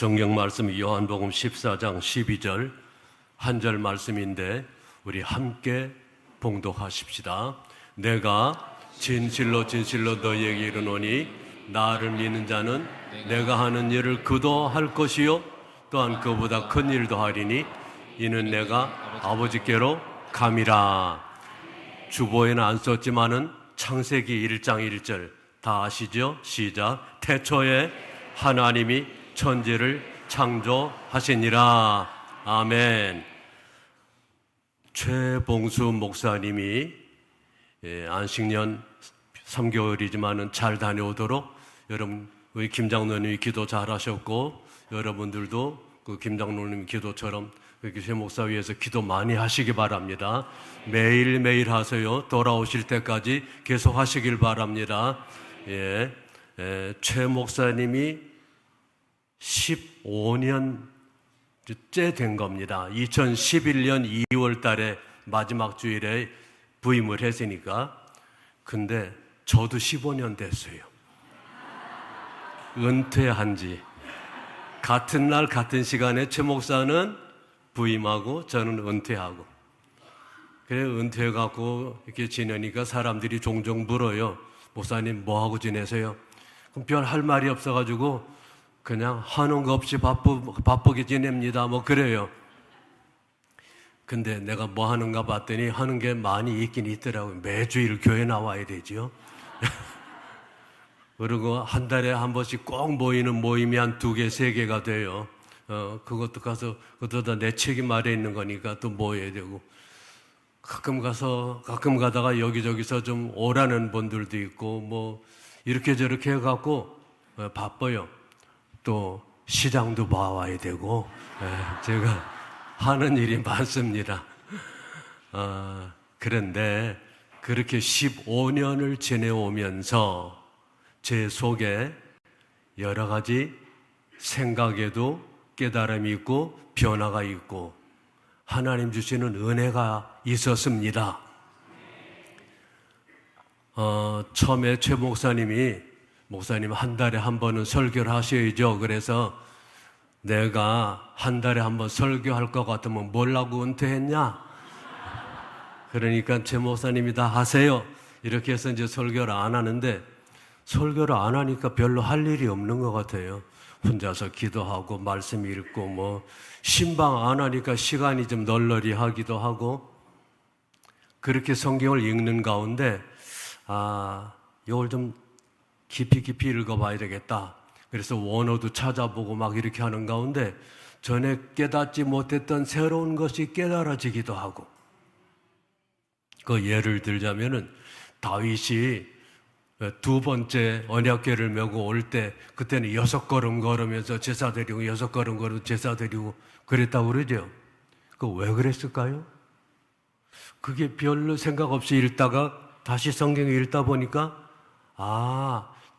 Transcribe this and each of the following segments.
성경 말씀 요한복음 14장 12절 한 절 말씀인데 우리 함께 봉독하십시다. 내가 진실로 진실로 너희에게 이르노니 나를 믿는 자는 내가 하는 일을 그도 할 것이요 또한 그보다 큰 일도 하리니 이는 내가 아버지께로 감이라. 주보에는 안 썼지만은 창세기 1장 1절 다 아시죠? 시작. 태초에 하나님이 천지를 창조하시니라. 아멘. 최봉수 목사님이 안식년 3개월이지만은 잘 다녀오도록 여러분 우리 김장로님이 기도 잘하셨고 여러분들도 그 김장로님 기도처럼 최 목사 위해서 기도 많이 하시기 바랍니다. 매일매일 하세요. 돌아오실 때까지 계속 하시길 바랍니다. 최 목사님이 15년째 된 겁니다. 2011년 2월 달에 마지막 주일에 부임을 했으니까. 근데 저도 15년 됐어요. 은퇴한 지. 같은 날 같은 시간에 최 목사는 부임하고 저는 은퇴하고. 그래 은퇴해갖고 이렇게 지내니까 사람들이 종종 물어요. 목사님 뭐하고 지내세요? 그럼 별 할 말이 없어가지고 그냥 하는 거 없이 바쁘게 지냅니다. 뭐 그래요. 근데 내가 뭐 하는가 봤더니 하는 게 많이 있긴 있더라고요. 매주일 교회 나와야 되죠. 그리고 한 달에 한 번씩 꼭 모이는 모임이 한 2개, 3개가 돼요. 그것도 가서, 그것도 다 내 책임 아래에 있는 거니까 또 모여야 되고. 가끔 가다가 여기저기서 좀 오라는 분들도 있고, 뭐, 이렇게 저렇게 해갖고, 바빠요. 또, 시장도 봐와야 되고, 제가 하는 일이 많습니다. 그런데, 그렇게 15년을 지내오면서 제 속에 여러 가지 생각에도 깨달음이 있고, 변화가 있고, 하나님 주시는 은혜가 있었습니다. 처음에 최 목사님 한 달에 한 번은 설교를 하셔야죠. 그래서 내가 한 달에 한 번 설교할 것 같으면 뭐라고 은퇴했냐? 그러니까 최 목사님이 다 하세요. 이렇게 해서 이제 설교를 안 하는데 설교를 안 하니까 별로 할 일이 없는 것 같아요. 혼자서 기도하고 말씀 읽고 뭐 신방 안 하니까 시간이 좀 널널히 하기도 하고 그렇게 성경을 읽는 가운데 이걸 좀 깊이 읽어봐야 되겠다. 그래서 원어도 찾아보고 막 이렇게 하는 가운데 전에 깨닫지 못했던 새로운 것이 깨달아지기도 하고 그 예를 들자면은 다윗이 2번째 언약궤를 메고 올 때 그때는 6걸음 걸으면서 제사 드리고 6걸음 걸어서 제사 드리고 그랬다고 그러죠. 그거 왜 그랬을까요? 그게 별로 생각 없이 읽다가 다시 성경을 읽다 보니까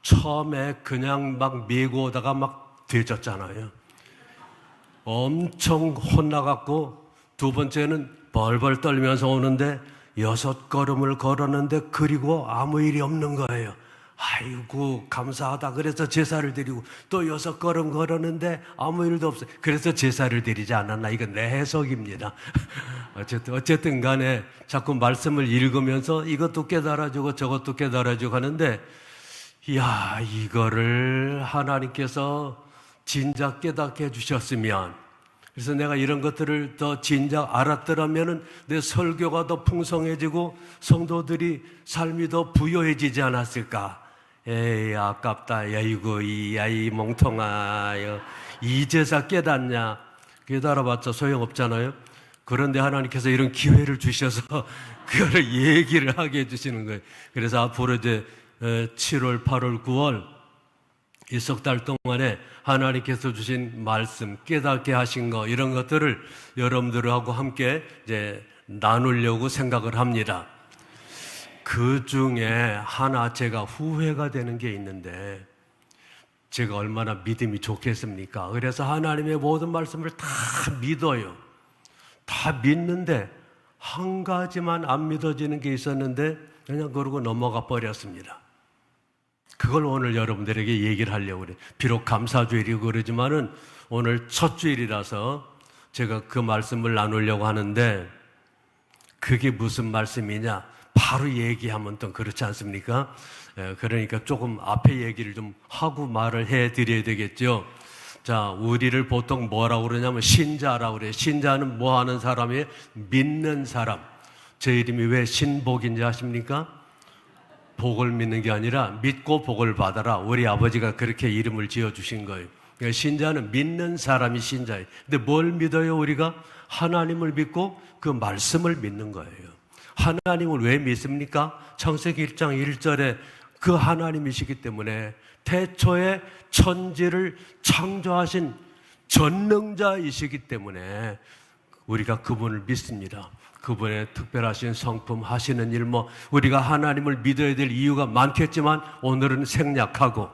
처음에 그냥 막 메고 오다가 막 되졌잖아요. 엄청 혼나갖고 2번째는 벌벌 떨면서 오는데 6걸음을 걸었는데 그리고 아무 일이 없는 거예요. 아이고 감사하다. 그래서 제사를 드리고 또 6걸음 걸었는데 아무 일도 없어요. 그래서 제사를 드리지 않았나. 이건 내 해석입니다. 어쨌든 간에 자꾸 말씀을 읽으면서 이것도 깨달아주고 저것도 깨달아주고 하는데 이거를 하나님께서 진작 깨닫게 해주셨으면 그래서 내가 이런 것들을 더 진작 알았더라면 내 설교가 더 풍성해지고 성도들이 삶이 더 부유해지지 않았을까. 에이 아깝다. 이 멍텅아. 이제서 깨닫냐. 깨달아봤자 소용없잖아요. 그런데 하나님께서 이런 기회를 주셔서 그거를 얘기를 하게 해주시는 거예요. 그래서 앞으로 이제 7월, 8월, 9월 이 석 달 동안에 하나님께서 주신 말씀, 깨닫게 하신 거 이런 것들을 여러분들하고 함께 이제 나누려고 생각을 합니다. 그 중에 하나 제가 후회가 되는 게 있는데 제가 얼마나 믿음이 좋겠습니까? 그래서 하나님의 모든 말씀을 다 믿어요. 다 믿는데 한 가지만 안 믿어지는 게 있었는데 그냥 그러고 넘어가 버렸습니다. 그걸 오늘 여러분들에게 얘기를 하려고 그래요. 비록 감사주일이고 그러지만은 오늘 첫 주일이라서 제가 그 말씀을 나누려고 하는데, 그게 무슨 말씀이냐? 바로 얘기하면 또 그렇지 않습니까? 그러니까 조금 앞에 얘기를 좀 하고 말을 해드려야 되겠죠. 자, 우리를 보통 뭐라고 그러냐면 신자라고 그래요. 신자는 뭐 하는 사람이에요? 믿는 사람. 제 이름이 왜 신복인지 아십니까? 복을 믿는 게 아니라 믿고 복을 받아라. 우리 아버지가 그렇게 이름을 지어주신 거예요. 그러니까 신자는 믿는 사람이 신자예요. 근데 뭘 믿어요? 우리가 하나님을 믿고 그 말씀을 믿는 거예요. 하나님을 왜 믿습니까? 창세기 1장 1절에 그 하나님이시기 때문에 태초에 천지를 창조하신 전능자이시기 때문에 우리가 그분을 믿습니다. 그분의 특별하신 성품, 하시는 일, 우리가 하나님을 믿어야 될 이유가 많겠지만 오늘은 생략하고,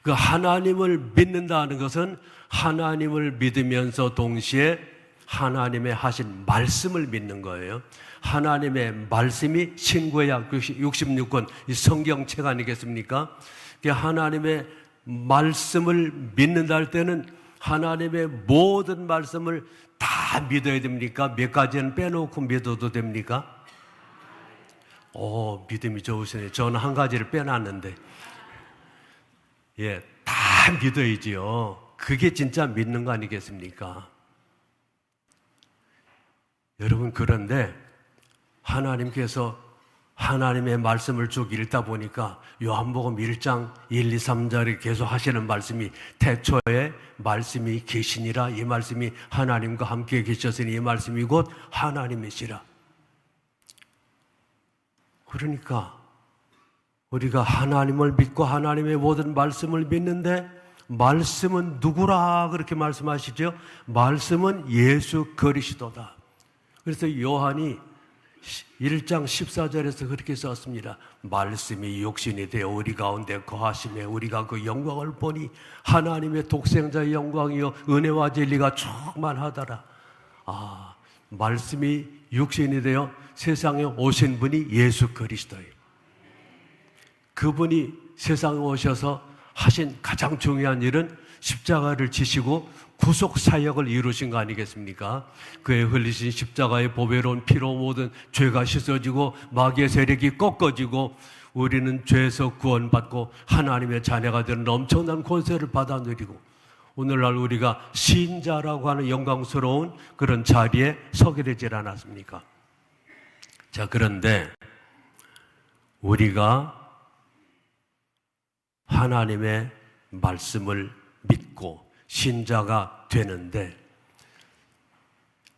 그 하나님을 믿는다는 것은 하나님을 믿으면서 동시에 하나님의 하신 말씀을 믿는 거예요. 하나님의 말씀이 신구약 66권 이 성경책 아니겠습니까? 하나님의 말씀을 믿는다 할 때는 하나님의 모든 말씀을 다 믿어야 됩니까? 몇 가지는 빼놓고 믿어도 됩니까? 믿음이 좋으시네. 저는 한 가지를 빼놨는데. 다 믿어야지요. 그게 진짜 믿는 거 아니겠습니까? 여러분, 그런데 하나님께서 하나님의 말씀을 쭉 읽다 보니까 요한복음 1장 1, 2, 3절에 계속 하시는 말씀이 태초에 말씀이 계시니라, 이 말씀이 하나님과 함께 계셨으니 이 말씀이 곧 하나님이시라. 그러니까 우리가 하나님을 믿고 하나님의 모든 말씀을 믿는데, 말씀은 누구라 그렇게 말씀하시죠? 말씀은 예수 그리스도다. 그래서 요한이 1장 14절에서 그렇게 썼습니다. 말씀이 육신이 되어 우리 가운데 거하시매 우리가 그 영광을 보니 하나님의 독생자의 영광이요 은혜와 진리가 충만하더라. 말씀이 육신이 되어 세상에 오신 분이 예수 그리스도예요. 그분이 세상에 오셔서 하신 가장 중요한 일은 십자가를 지시고 구속 사역을 이루신 거 아니겠습니까? 그의 흘리신 십자가의 보배로운 피로 모든 죄가 씻어지고 마귀의 세력이 꺾어지고 우리는 죄에서 구원받고 하나님의 자녀가 되는 엄청난 권세를 받아 누리고 오늘날 우리가 신자라고 하는 영광스러운 그런 자리에 서게 되질 않았습니까? 자, 그런데 우리가 하나님의 말씀을 믿고 신자가 되는데,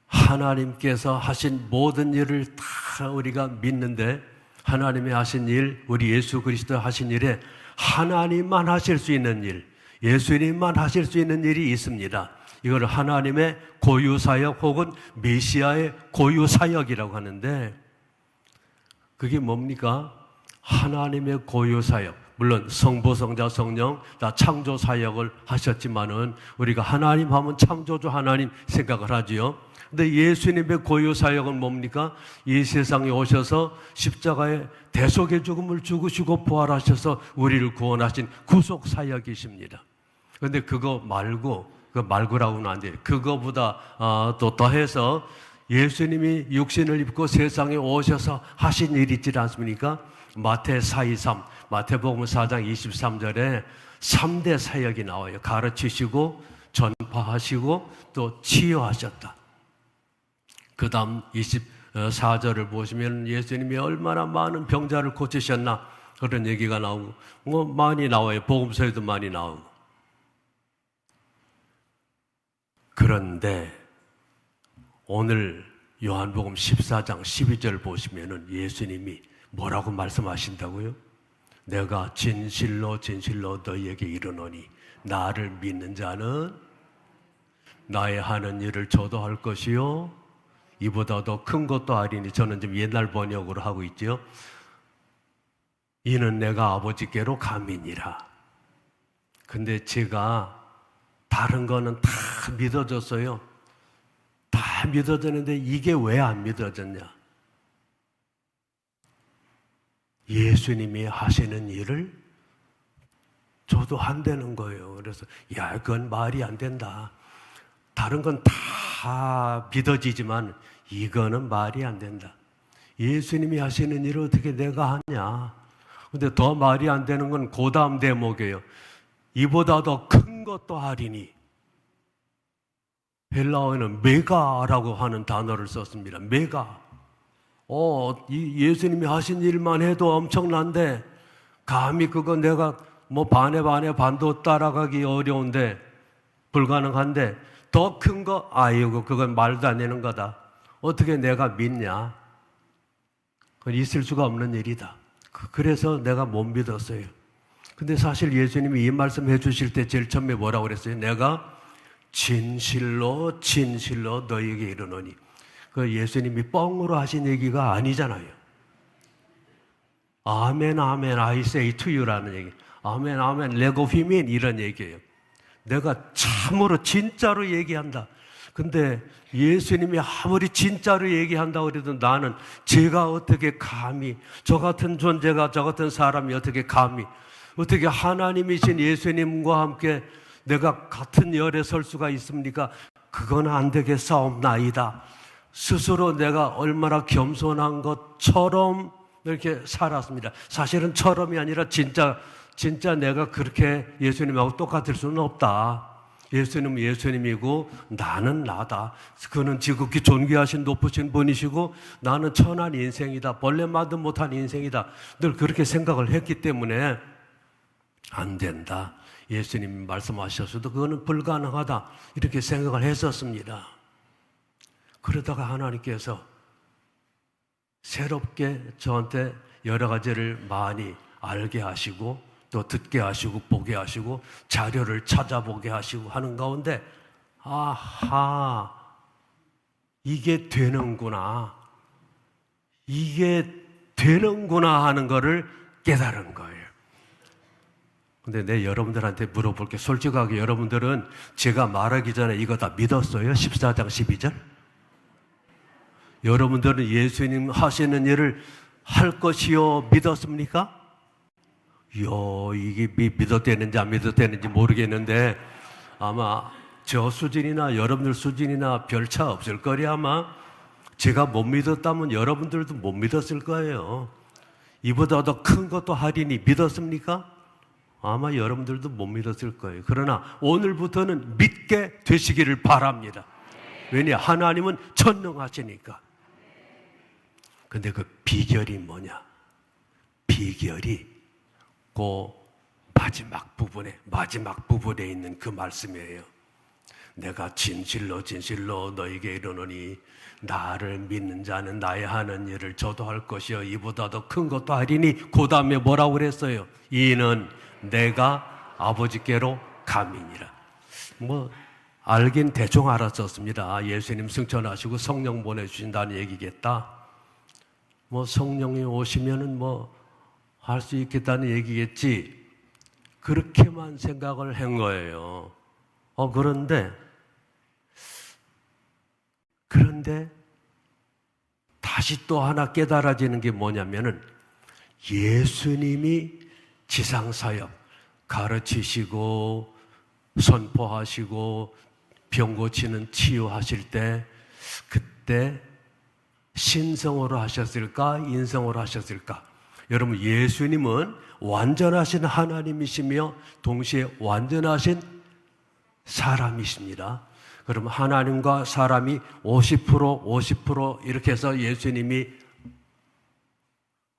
하나님께서 하신 모든 일을 다 우리가 믿는데, 하나님이 하신 일, 우리 예수 그리스도 하신 일에 하나님만 하실 수 있는 일, 예수님만 하실 수 있는 일이 있습니다. 이걸 하나님의 고유사역 혹은 메시아의 고유사역이라고 하는데, 그게 뭡니까? 하나님의 고유사역. 물론 성부, 성자, 성령 다 창조 사역을 하셨지만은 우리가 하나님 하면 창조주 하나님 생각을 하지요. 근데 예수님의 고유 사역은 뭡니까? 이 세상에 오셔서 십자가에 대속의 죽음을 죽으시고 부활하셔서 우리를 구원하신 구속 사역이십니다. 그런데 그거 말고, 그 말고라고는 안 돼요. 그거보다 또 더해서 예수님이 육신을 입고 세상에 오셔서 하신 일이 있지 않습니까? 마태 4:23, 마태복음 4장 23절에 3대 사역이 나와요. 가르치시고 전파하시고 또 치유하셨다. 그 다음 24절을 보시면 예수님이 얼마나 많은 병자를 고치셨나 그런 얘기가 나오고 많이 나와요. 복음서에도 많이 나오고. 그런데 오늘 요한복음 14장 12절 보시면은 예수님이 뭐라고 말씀하신다고요? 내가 진실로 진실로 너희에게 이르노니 나를 믿는 자는 나의 하는 일을 저도 할 것이요 이보다 더 큰 것도 하리니. 저는 좀 옛날 번역으로 하고 있죠. 이는 내가 아버지께로 감이니라. 근데 제가 다른 거는 다 믿어졌어요. 다 믿어졌는데 이게 왜 안 믿어졌냐? 예수님이 하시는 일을 저도 한다는 거예요. 그래서 야, 그건 말이 안 된다. 다른 건 다 믿어지지만 이거는 말이 안 된다. 예수님이 하시는 일을 어떻게 내가 하냐. 근데 더 말이 안 되는 건 그 다음 대목이에요. 이보다 더 큰 것도 하리니. 헬라어에는 메가라고 하는 단어를 썼습니다. 메가. 이 예수님이 하신 일만 해도 엄청난데 감히 그거 내가 뭐 반에 반도 따라가기 어려운데 불가능한데 더 큰 거, 아이고 그건 말도 안 되는 거다. 어떻게 내가 믿냐? 그건 있을 수가 없는 일이다. 그래서 내가 못 믿었어요. 근데 사실 예수님이 이 말씀 해주실 때 제일 처음에 뭐라고 그랬어요? 내가 진실로 진실로 너희에게 이르노니. 그 예수님이 뻥으로 하신 얘기가 아니잖아요. 아멘 아멘 I say to you라는 얘기. 아멘 아멘 레고피민 이런 얘기예요. 내가 참으로 진짜로 얘기한다. 근데 예수님이 아무리 진짜로 얘기한다고 그래도 나는 제가 어떻게 감히 저 같은 존재가 저 같은 사람이 어떻게 감히 어떻게 하나님이신 예수님과 함께 내가 같은 열에 설 수가 있습니까? 그건 안 되겠사옵나이다. 스스로 내가 얼마나 겸손한 것처럼 이렇게 살았습니다. 사실은 처럼이 아니라 진짜 내가 그렇게 예수님하고 똑같을 수는 없다. 예수님은 예수님이고 나는 나다. 그는 지극히 존귀하신 높으신 분이시고 나는 천한 인생이다. 벌레만도 못한 인생이다. 늘 그렇게 생각을 했기 때문에 안 된다. 예수님이 말씀하셨어도 그거는 불가능하다. 이렇게 생각을 했었습니다. 그러다가 하나님께서 새롭게 저한테 여러 가지를 많이 알게 하시고 또 듣게 하시고 보게 하시고 자료를 찾아보게 하시고 하는 가운데 아하, 이게 되는구나. 이게 되는구나 하는 거를 깨달은 거예요. 근데 내 여러분들한테 물어볼게. 솔직하게 여러분들은 제가 말하기 전에 이거 다 믿었어요? 14장 12절? 여러분들은 예수님 하시는 일을 할 것이요 믿었습니까? 이게 믿었대는지 안 믿었대는지 모르겠는데 아마 저 수준이나 여러분들 수준이나 별 차 없을 거리. 아마 제가 못 믿었다면 여러분들도 못 믿었을 거예요. 이보다 더 큰 것도 하리니 믿었습니까? 아마 여러분들도 못 믿었을 거예요. 그러나 오늘부터는 믿게 되시기를 바랍니다. 왜냐? 하나님은 전능하시니까. 근데 그 비결이 뭐냐? 비결이 그 마지막 부분에 있는 그 말씀이에요. 내가 진실로 진실로 너에게 이르노니 나를 믿는 자는 나의 하는 일을 저도 할 것이요 이보다 더 큰 것도 하리니. 그 다음에 뭐라고 그랬어요? 이는 내가 아버지께로 감이니라. 뭐 알긴 대충 알았었습니다. 예수님 승천하시고 성령 보내주신다는 얘기겠다. 뭐 성령이 오시면은 뭐 할 수 있겠다는 얘기겠지. 그렇게만 생각을 한 거예요. 그런데 다시 또 하나 깨달아지는 게 뭐냐면은 예수님이 지상사역 가르치시고 선포하시고 병 고치는 치유하실 때 그때 신성으로 하셨을까 인성으로 하셨을까? 여러분, 예수님은 완전하신 하나님이시며 동시에 완전하신 사람이십니다. 그럼 하나님과 사람이 50% 이렇게 해서 예수님이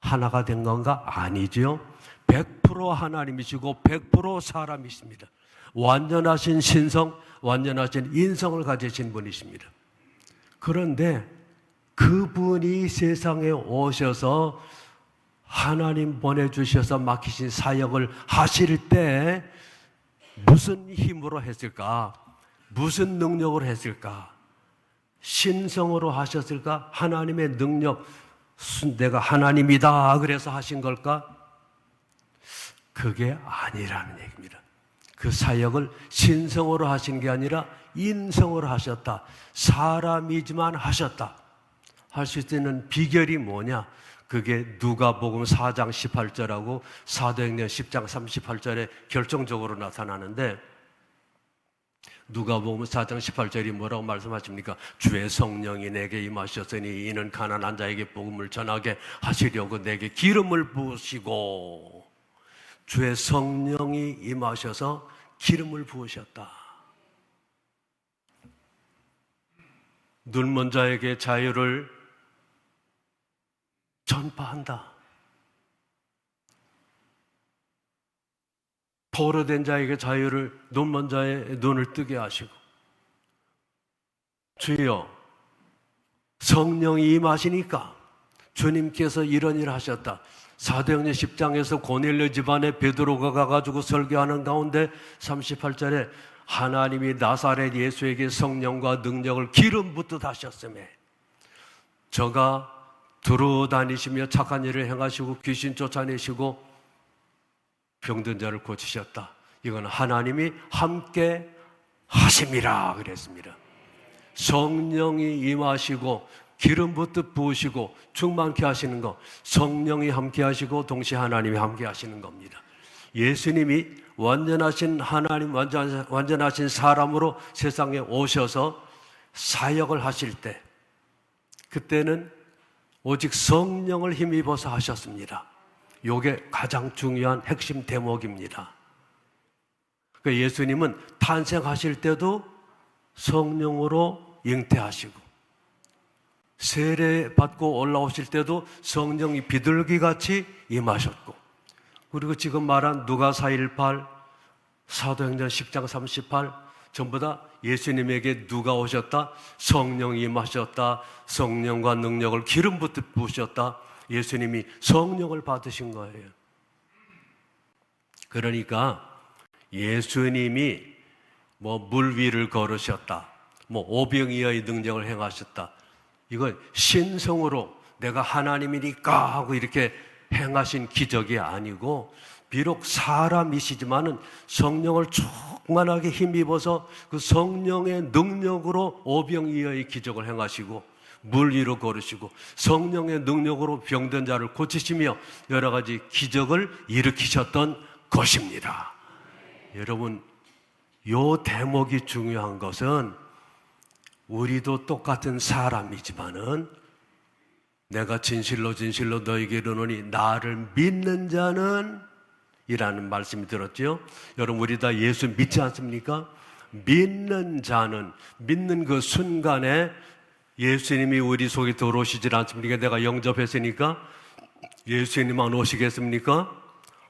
하나가 된 건가? 아니죠. 100% 하나님이시고 100% 사람이십니다. 완전하신 신성, 완전하신 인성을 가지신 분이십니다. 그런데 그분이 세상에 오셔서 하나님 보내주셔서 맡기신 사역을 하실 때 무슨 힘으로 했을까? 무슨 능력으로 했을까? 신성으로 하셨을까? 하나님의 능력, 내가 하나님이다 그래서 하신 걸까? 그게 아니라는 얘기입니다. 그 사역을 신성으로 하신 게 아니라 인성으로 하셨다. 사람이지만 하셨다. 할 수 있는 비결이 뭐냐? 그게 누가복음 4장 18절하고 사도행전 10장 38절에 결정적으로 나타나는데, 누가복음 4장 18절이 뭐라고 말씀하십니까? 주의 성령이 내게 임하셨으니 이는 가난한 자에게 복음을 전하게 하시려고 내게 기름을 부으시고, 주의 성령이 임하셔서 기름을 부으셨다. 눈먼 자에게 자유를 전파한다. 포로된 자에게 자유를, 눈먼 자의 눈을 뜨게 하시고, 주여 성령이 임하시니까 주님께서 이런 일을 하셨다. 사도행전 10장에서 고넬료 집안에 베드로가 가가지고 설교하는 가운데 38절에 하나님이 나사렛 예수에게 성령과 능력을 기름 붓듯 하셨으며 저가 두루 다니시며 착한 일을 행하시고 귀신 쫓아내시고 병든 자를 고치셨다. 이건 하나님이 함께 하심이라 그랬습니다. 성령이 임하시고 기름 붓듯 부으시고 충만케 하시는 것, 성령이 함께 하시고 동시에 하나님이 함께 하시는 겁니다. 예수님이 완전하신 하나님, 완전하신 사람으로 세상에 오셔서 사역을 하실 때, 그때는 오직 성령을 힘입어서 하셨습니다. 이게 가장 중요한 핵심 대목입니다. 그러니까 예수님은 탄생하실 때도 성령으로 잉태하시고, 세례 받고 올라오실 때도 성령이 비둘기같이 임하셨고, 그리고 지금 말한 누가 4:18, 사도행전 10장 38 전부 다 예수님에게 누가 오셨다? 성령이 임하셨다. 성령과 능력을 기름 붓듯 부으셨다. 예수님이 성령을 받으신 거예요. 그러니까 예수님이 물 위를 걸으셨다, 오병이어의 능력을 행하셨다, 이건 신성으로 내가 하나님이니까 하고 이렇게 행하신 기적이 아니고, 비록 사람이시지만은 성령을 충만하게 힘입어서 그 성령의 능력으로 오병이어의 기적을 행하시고 물 위로 걸으시고 성령의 능력으로 병든 자를 고치시며 여러 가지 기적을 일으키셨던 것입니다. 여러분, 요 대목이 중요한 것은 우리도 똑같은 사람이지만은 내가 진실로 진실로 너에게 이르노니 나를 믿는 자는 이라는 말씀이 들었죠. 여러분, 우리 다 예수 믿지 않습니까? 믿는 자는, 믿는 그 순간에 예수님이 우리 속에 들어오시질 않습니까? 내가 영접했으니까 예수님만 오시겠습니까?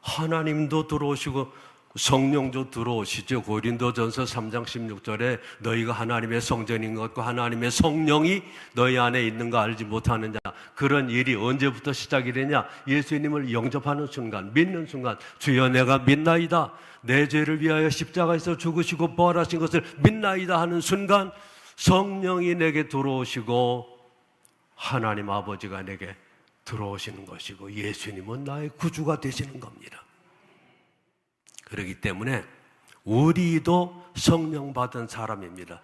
하나님도 들어오시고 성령도 들어오시죠. 고린도전서 3장 16절에 너희가 하나님의 성전인 것 같고 하나님의 성령이 너희 안에 있는 거 알지 못하느냐. 그런 일이 언제부터 시작이 되냐? 예수님을 영접하는 순간, 믿는 순간, 주여 내가 믿나이다, 내 죄를 위하여 십자가에서 죽으시고 부활하신 것을 믿나이다 하는 순간 성령이 내게 들어오시고 하나님 아버지가 내게 들어오시는 것이고 예수님은 나의 구주가 되시는 겁니다. 그렇기 때문에 우리도 성령 받은 사람입니다.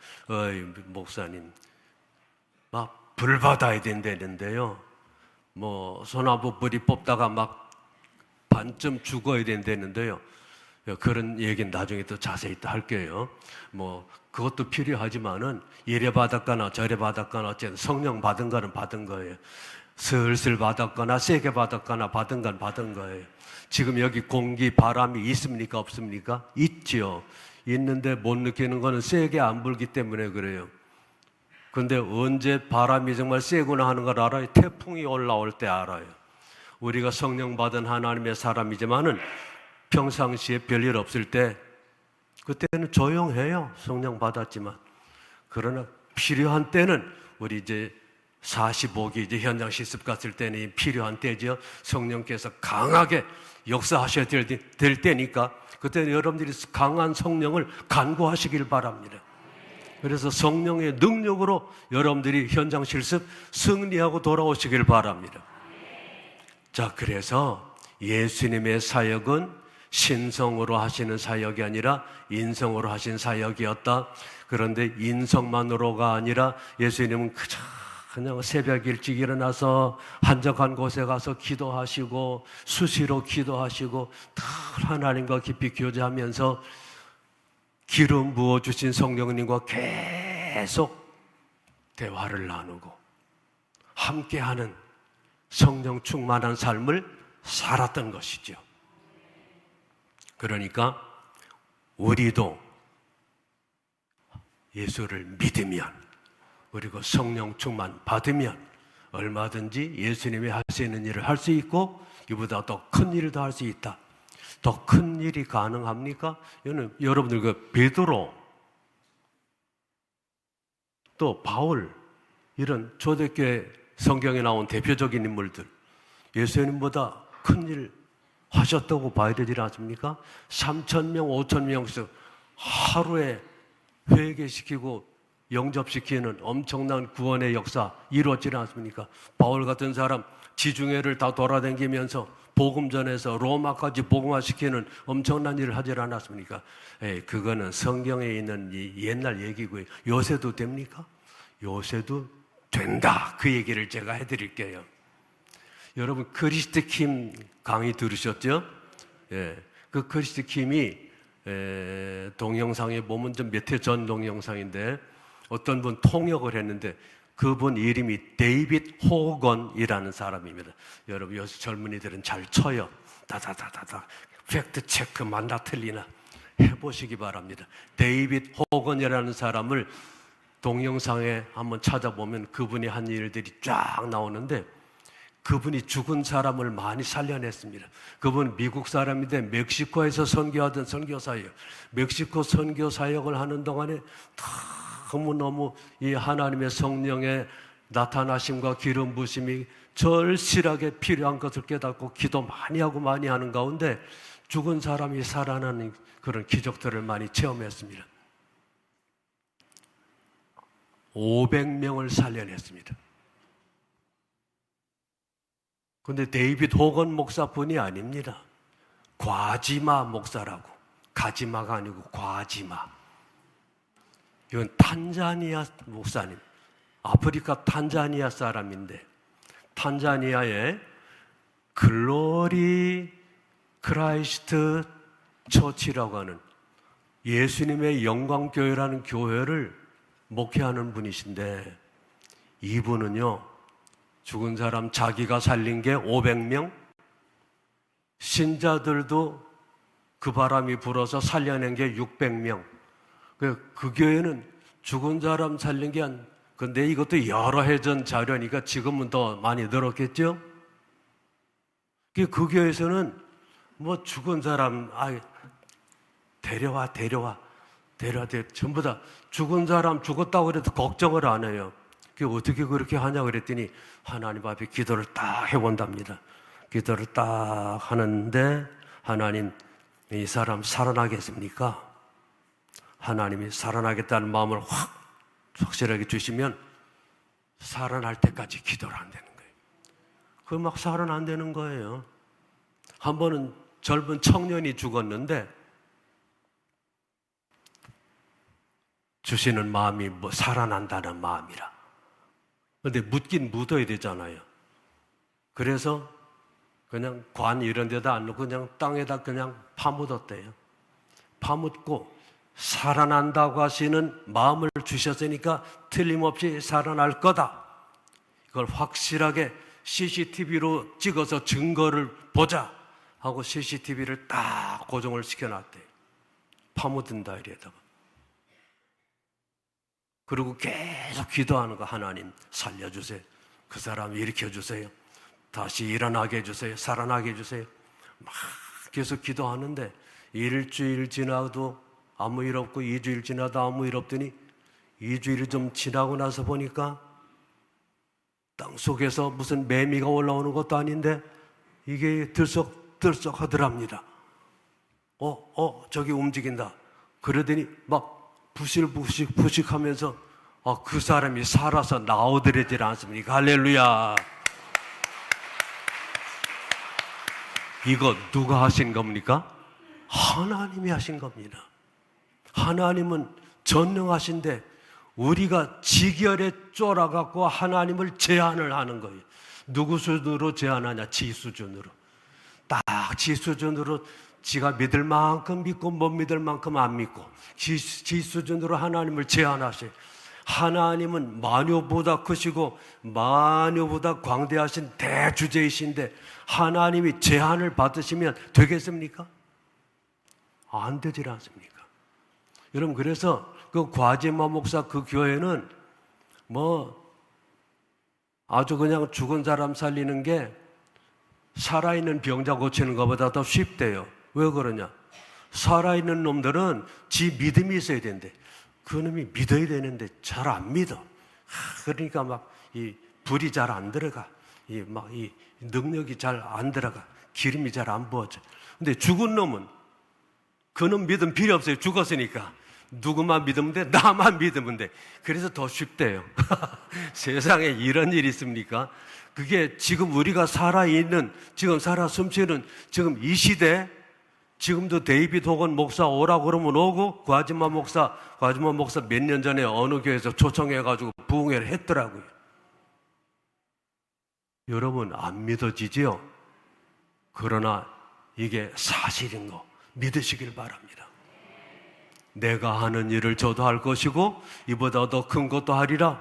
목사님, 막 불 받아야 된다는데요, 소나무 뿌리 뽑다가 막 반쯤 죽어야 된다는데요, 그런 얘기는 나중에 또 자세히 또 할게요. 그것도 필요하지만은 이래 받았거나 저래 받았거나 어쨌든 성령 받은 거는 받은 거예요. 슬슬 받았거나 세게 받았거나 받은 건 받은 거예요. 지금 여기 공기, 바람이 있습니까? 없습니까? 있죠. 있는데 못 느끼는 거는 세게 안 불기 때문에 그래요. 근데 언제 바람이 정말 세구나 하는 걸 알아요? 태풍이 올라올 때 알아요. 우리가 성령 받은 하나님의 사람이지만은 평상시에 별일 없을 때 그때는 조용해요. 성령 받았지만. 그러나 필요한 때는 우리 이제 45기 이제 현장 실습 갔을 때는 필요한 때죠. 성령께서 강하게 역사하셔야 될 때니까 그때는 여러분들이 강한 성령을 간구하시길 바랍니다. 그래서 성령의 능력으로 여러분들이 현장 실습 승리하고 돌아오시길 바랍니다. 자, 그래서 예수님의 사역은 신성으로 하시는 사역이 아니라 인성으로 하신 사역이었다. 그런데 인성만으로가 아니라 예수님은 그저 그냥 새벽 일찍 일어나서 한적한 곳에 가서 기도하시고 수시로 기도하시고 다 하나님과 깊이 교제하면서 기름 부어주신 성령님과 계속 대화를 나누고 함께하는 성령 충만한 삶을 살았던 것이죠. 그러니까 우리도 예수를 믿으면, 그리고 성령 충만 받으면 얼마든지 예수님이 할 수 있는 일을 할 수 있고 이보다 더 큰 일을 더 할 수 있다. 더 큰 일이 가능합니까? 여러분들 그 베드로 또 바울 이런 초대교회 성경에 나온 대표적인 인물들 예수님보다 큰 일 하셨다고 봐야 되지 않습니까? 3,000명, 5,000명씩 하루에 회개시키고 영접시키는 엄청난 구원의 역사 이루어지지 않습니까? 바울 같은 사람 지중해를 다 돌아다니면서 복음 전해서 로마까지 복음화시키는 엄청난 일을 하지 않았습니까? 그거는 성경에 있는 옛날 얘기고요. 요새도 됩니까? 요새도 된다. 그 얘기를 제가 해드릴게요. 여러분 크리스트 킴 강의 들으셨죠? 그 크리스트 킴이 동영상에 보면 좀 몇 해 전 동영상인데 어떤 분 통역을 했는데 그분 이름이 데이빗 호건이라는 사람입니다. 여러분 요새 젊은이들은 잘 쳐요. 다다다다다 팩트 체크 맞나 틀리나 해보시기 바랍니다. 데이빗 호건이라는 사람을 동영상에 한번 찾아보면 그분이 한 일들이 쫙 나오는데 그분이 죽은 사람을 많이 살려냈습니다. 그분은 미국 사람인데 멕시코에서 선교하던 선교사예요. 멕시코 선교 사역을 하는 동안에 너무너무 이 하나님의 성령의 나타나심과 기름 부심이 절실하게 필요한 것을 깨닫고 기도 많이 하고 많이 하는 가운데 죽은 사람이 살아나는 그런 기적들을 많이 체험했습니다. 500명을 살려냈습니다. 근데 데이빗 호건 목사뿐이 아닙니다. 과지마 목사라고. 가지마가 아니고 과지마. 이건 탄자니아 목사님. 아프리카 탄자니아 사람인데 탄자니아의 글로리 크라이스트 처치라고 하는 예수님의 영광교회라는 교회를 목회하는 분이신데 이분은요 죽은 사람 자기가 살린 게 500명, 신자들도 그 바람이 불어서 살려낸 게 600명. 그 교회는 죽은 사람 살린 게 근데 이것도 여러 해 전 자료니까 지금은 더 많이 늘었겠죠? 그 교회에서는 뭐 죽은 사람, 데려와. 전부 다 죽은 사람 죽었다고 그래도 걱정을 안 해요. 어떻게 그렇게 하냐 그랬더니 하나님 앞에 기도를 딱 해본답니다. 기도를 딱 하는데 하나님 이 사람 살아나겠습니까? 하나님이 살아나겠다는 마음을 확실하게 주시면 살아날 때까지 기도를 안 되는 거예요. 그 막 살아난다는 거예요. 한 번은 젊은 청년이 죽었는데 주시는 마음이 뭐 살아난다는 마음이라. 근데 묻긴 묻어야 되잖아요. 그래서 그냥 관 이런 데다 안 놓고 그냥 땅에다 그냥 파묻었대요. 파묻고 살아난다고 하시는 마음을 주셨으니까 틀림없이 살아날 거다. 이걸 확실하게 CCTV로 찍어서 증거를 보자 하고 CCTV를 딱 고정을 시켜놨대요. 파묻은다 이래다가. 그리고 계속 기도하는 거. 하나님 살려주세요. 그 사람 일으켜주세요. 다시 일어나게 해주세요. 살아나게 해주세요. 막 계속 기도하는데 일주일 지나도 아무 일 없고 2주일 지나도 아무 일 없더니 2주일이 좀 지나고 나서 보니까 땅속에서 무슨 매미가 올라오는 것도 아닌데 이게 들썩들썩 하더랍니다. 저기 움직인다. 그러더니 막 부식 하면서 그 사람이 살아서 나오더래질 않습니까? 할렐루야. 이거 누가 하신 겁니까? 하나님이 하신 겁니다. 하나님은 전능하신데 우리가 지결에 쫄아갖고 하나님을 제한을 하는 거예요. 누구 수준으로 제한하냐? 지 수준으로. 딱 지 수준으로 지가 믿을 만큼 믿고 못 믿을 만큼 안 믿고 지 수준으로 하나님을 제한하셔요. 하나님은 만유보다 크시고 만유보다 광대하신 대주제이신데 하나님이 제한을 받으시면 되겠습니까? 안 되질 않습니까? 여러분, 그래서 그 과지마 목사 그 교회는 아주 그냥 죽은 사람 살리는 게 살아있는 병자 고치는 것보다 더 쉽대요. 왜 그러냐? 살아있는 놈들은 지 믿음이 있어야 된대. 그 놈이 믿어야 되는데 잘 안 믿어. 그러니까 막 이 불이 잘 안 들어가. 이 능력이 잘 안 들어가. 기름이 잘 안 부어져. 근데 죽은 놈은 그놈 믿음 필요 없어요. 죽었으니까. 누구만 믿으면 돼? 나만 믿으면 돼. 그래서 더 쉽대요. 세상에 이런 일이 있습니까? 그게 지금 우리가 살아있는, 지금 살아 숨쉬는 지금 이 시대, 지금도 데이비드 호건 목사 오라고 그러면 오고, 과지마 목사 몇 년 전에 어느 교회에서 초청해가지고 부흥회를 했더라고요. 여러분, 안 믿어지지요? 그러나 이게 사실인 거 믿으시길 바랍니다. 내가 하는 일을 저도 할 것이고 이보다 더 큰 것도 하리라.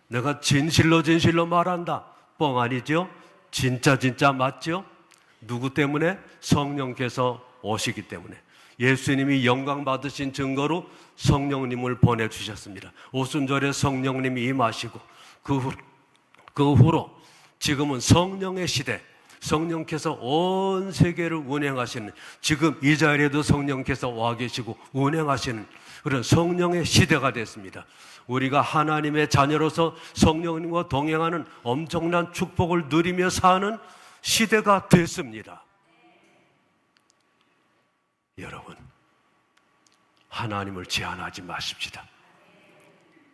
내가 진실로 말한다. 뻥 아니죠? 진짜 맞죠? 누구 때문에? 성령께서 오시기 때문에. 예수님이 영광 받으신 증거로 성령님을 보내주셨습니다. 오순절에 성령님이 임하시고 그 후로 지금은 성령의 시대, 성령께서 온 세계를 운행하시는, 지금 이 자리에도 성령께서 와 계시고 운행하시는 그런 성령의 시대가 됐습니다. 우리가 하나님의 자녀로서 성령님과 동행하는 엄청난 축복을 누리며 사는 시대가 됐습니다. 여러분, 하나님을 제한하지 마십시다.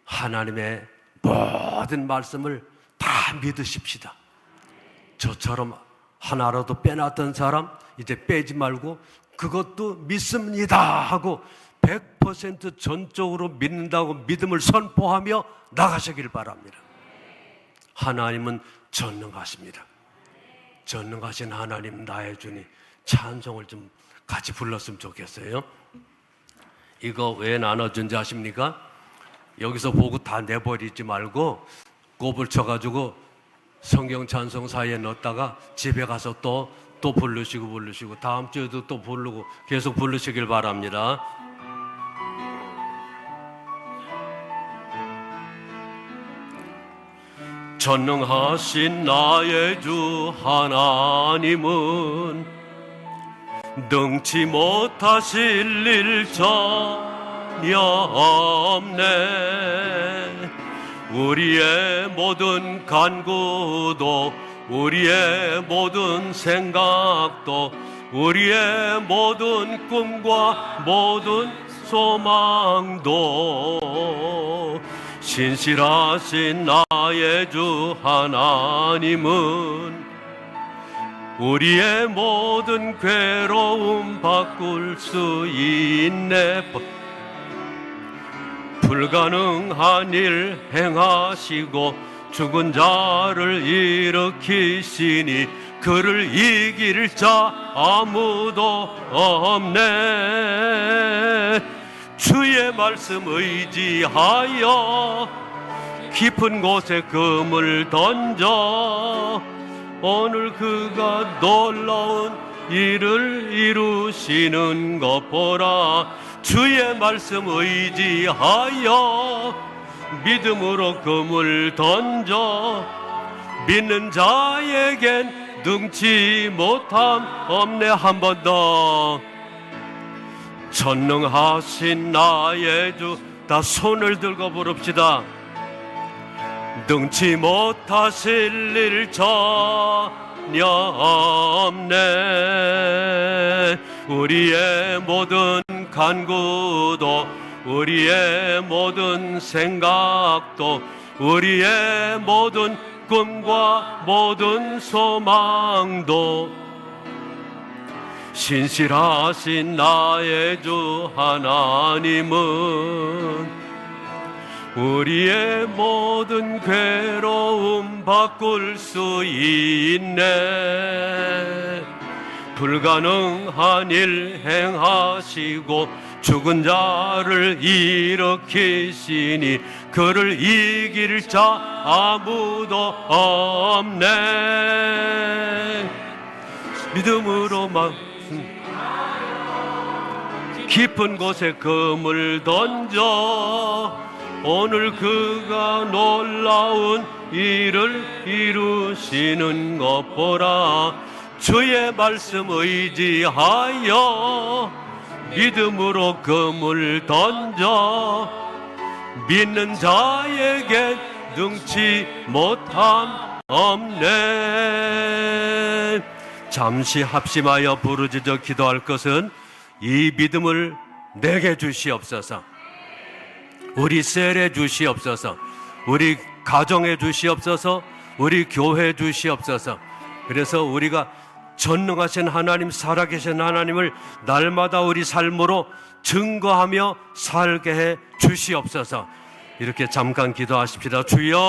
하나님의 모든 말씀을 다 믿으십시다. 저처럼 하나라도 빼놨던 사람 이제 빼지 말고 그것도 믿습니다 하고 100% 전적으로 믿는다고 믿음을 선포하며 나가시길 바랍니다. 하나님은 전능하십니다. 전능하신 하나님 나의 주님 찬송을 좀 같이 불렀으면 좋겠어요. 이거 왜 나눠준지 아십니까? 여기서 보고 다 내버리지 말고 곱을 쳐가지고 성경 찬송 사이에 넣었다가 집에 가서 또 부르시고 다음 주에도 또 부르고 계속 부르시길 바랍니다. 전능하신 나의 주 하나님은 능치 못하실 일 전혀 없네. 우리의 모든 간구도 우리의 모든 생각도 우리의 모든 꿈과 모든 소망도 신실하신 나의 주 하나님은 우리의 모든 괴로움 바꿀 수 있네. 불가능한 일 행하시고 죽은 자를 일으키시니 그를 이길 자 아무도 없네. 주의 말씀 의지하여 깊은 곳에 금을 던져 오늘 그가 놀라운 일을 이루시는 것 보라. 주의 말씀 의지하여 믿음으로 금을 던져 믿는 자에겐 능치 못함 없네. 한 번 더. 전능하신 나의 주, 다 손을 들고 부릅시다. 능치 못하실 일 전혀 없네. 우리의 모든 간구도 우리의 모든 생각도 우리의 모든 꿈과 모든 소망도 신실하신 나의 주 하나님은 우리의 모든 괴로움 바꿀 수 있네. 불가능한 일 행하시고 죽은 자를 일으키시니 그를 이길 자 아무도 없네. 믿음으로 막 깊은 곳에 금을 던져 오늘 그가 놀라운 일을 이루시는 것 보라. 주의 말씀 의지하여 믿음으로 금을 던져 믿는 자에게 능치 못함 없네. 잠시 합심하여 부르짖어 기도할 것은 이 믿음을 내게 주시옵소서. 우리 셀에 주시옵소서. 우리 가정에 주시옵소서. 우리 교회에 주시옵소서. 그래서 우리가 전능하신 하나님, 살아계신 하나님을 날마다 우리 삶으로 증거하며 살게 해 주시옵소서. 이렇게 잠깐 기도하십시다. 주여